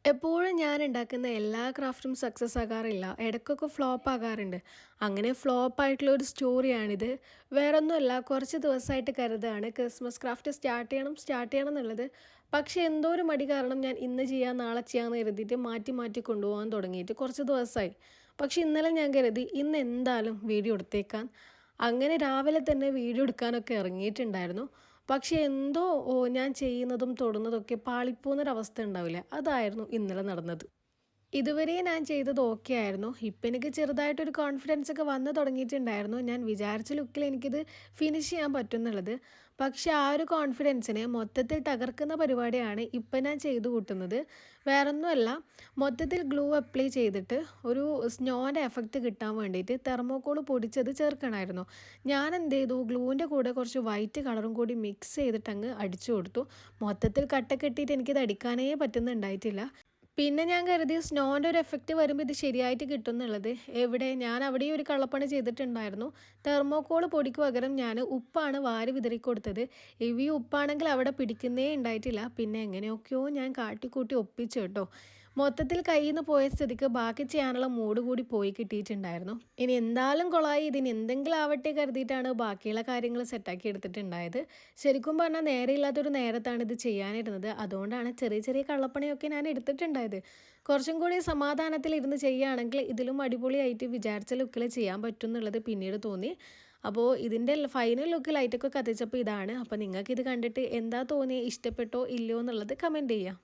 എപ്പോഴും ഞാൻ ഉണ്ടാക്കുന്ന എല്ലാ ക്രാഫ്റ്റും സക്സസ് ആകാറില്ല. ഇടയ്ക്കൊക്കെ ഫ്ലോപ്പ് ആകാറുണ്ട്. അങ്ങനെ ഫ്ലോപ്പ് ആയിട്ടുള്ള ഒരു സ്റ്റോറിയാണിത്. വേറൊന്നുമല്ല, കുറച്ച് ദിവസമായിട്ട് കരുതുകയാണ് ക്രിസ്മസ് ക്രാഫ്റ്റ് സ്റ്റാർട്ട് ചെയ്യണം എന്നുള്ളത്. പക്ഷേ എന്തോ ഒരു മടി കാരണം ഞാൻ ഇന്ന് ചെയ്യാം നാളെ ചെയ്യാമെന്ന് കരുതിയിട്ട് മാറ്റി മാറ്റി കൊണ്ടുപോകാൻ തുടങ്ങിയിട്ട് കുറച്ച് ദിവസമായി. പക്ഷേ ഇന്നലെ ഞാൻ കരുതി ഇന്ന് എന്തായാലും വീഡിയോ എടുത്തേക്കാൻ. അങ്ങനെ രാവിലെ തന്നെ വീഡിയോ എടുക്കാനൊക്കെ ഇറങ്ങിയിട്ടുണ്ടായിരുന്നു. പക്ഷേ എന്തോ ഞാൻ ചെയ്യുന്നതും തൊടുന്നതൊക്കെ പാളിപ്പോകുന്നൊരവസ്ഥ ഉണ്ടാവില്ലേ, അതായിരുന്നു ഇന്നലെ നടന്നത്. ഇതുവരെ ഞാൻ ചെയ്തത് ഓക്കെ ആയിരുന്നു. ഇപ്പം എനിക്ക് ചെറുതായിട്ടൊരു കോൺഫിഡൻസ് ഒക്കെ വന്നു തുടങ്ങിയിട്ടുണ്ടായിരുന്നു. ഞാൻ വിചാരിച്ച ലുക്കിൽ എനിക്കിത് ഫിനിഷ് ചെയ്യാൻ പറ്റും എന്നുള്ളത്. പക്ഷേ ആ ഒരു കോൺഫിഡൻസിനെ മൊത്തത്തിൽ തകർക്കുന്ന പരിപാടിയാണ് ഇപ്പം ഞാൻ ചെയ്തു കൂട്ടുന്നത്. വേറൊന്നുമല്ല, മൊത്തത്തിൽ ഗ്ലൂ അപ്ലൈ ചെയ്തിട്ട് ഒരു സ്നോൻ്റെ എഫക്റ്റ് കിട്ടാൻ വേണ്ടിയിട്ട് തെർമോക്കോൾ പൊടിച്ചത് ചേർക്കണമായിരുന്നു. ഞാൻ എന്ത് ചെയ്തു, ഗ്ലൂവിൻ്റെ കൂടെ കുറച്ച് വൈറ്റ് കളറും കൂടി മിക്സ് ചെയ്തിട്ട് അങ്ങ് അടിച്ചു കൊടുത്തു. മൊത്തത്തിൽ കട്ട കെട്ടിയിട്ട് എനിക്കിത് അടിക്കാനേ പറ്റുന്നുണ്ടായിട്ടില്ല. പിന്നെ ഞാൻ കരുതി സ്നോൻ്റെ ഒരു എഫക്റ്റ് വരുമ്പോൾ ഇത് ശരിയായിട്ട് കിട്ടും എന്നുള്ളത്. എവിടെ, ഞാൻ അവിടെയും ഒരു കള്ളപ്പണി ചെയ്തിട്ടുണ്ടായിരുന്നു. തെർമോക്കോൾ പൊടിക്ക് പകരം ഞാൻ ഉപ്പാണ് വാരി വിതറി കൊടുത്തത്. ഈ ഉപ്പാണെങ്കിൽ അവിടെ പിടിക്കുന്നേ ഉണ്ടായിട്ടില്ല. പിന്നെ എങ്ങനെയൊക്കെയോ ഞാൻ കാട്ടിക്കൂട്ടി ഒപ്പിച്ചു കേട്ടോ. മൊത്തത്തിൽ കയ്യിൽ നിന്ന് പോയ സ്ഥിതിക്ക് ബാക്കി ചെയ്യാനുള്ള മൂഡ് കൂടി പോയി കിട്ടിയിട്ടുണ്ടായിരുന്നു. ഇനി എന്തായാലും കൊളായി, ഇതിന് എന്തെങ്കിലും ആവട്ടെ കരുതിയിട്ടാണ് ബാക്കിയുള്ള കാര്യങ്ങൾ സെറ്റാക്കി എടുത്തിട്ടുണ്ടായത്. ശരിക്കും പറഞ്ഞാൽ നേരെയില്ലാത്തൊരു നേരത്താണ് ഇത് ചെയ്യാനിരുന്നത്. അതുകൊണ്ടാണ് ചെറിയ ചെറിയ കള്ളപ്പണിയൊക്കെ ഞാൻ എടുത്തിട്ടുണ്ടായത്. കുറച്ചും കൂടി സമാധാനത്തിൽ ഇരുന്ന് ചെയ്യുകയാണെങ്കിൽ ഇതിലും അടിപൊളിയായിട്ട് വിചാരിച്ച ലുക്കിൽ ചെയ്യാൻ പറ്റും എന്നുള്ളത് പിന്നീട് തോന്നി. അപ്പോൾ ഇതിൻ്റെ ഫൈനൽ ലുക്ക് ലൈറ്റൊക്കെ കത്തിച്ചപ്പോൾ ഇതാണ്. അപ്പോൾ നിങ്ങൾക്കിത് കണ്ടിട്ട് എന്താ തോന്നിയത്, ഇഷ്ടപ്പെട്ടോ ഇല്ലയോ എന്നുള്ളത് കമൻറ്റ് ചെയ്യാം.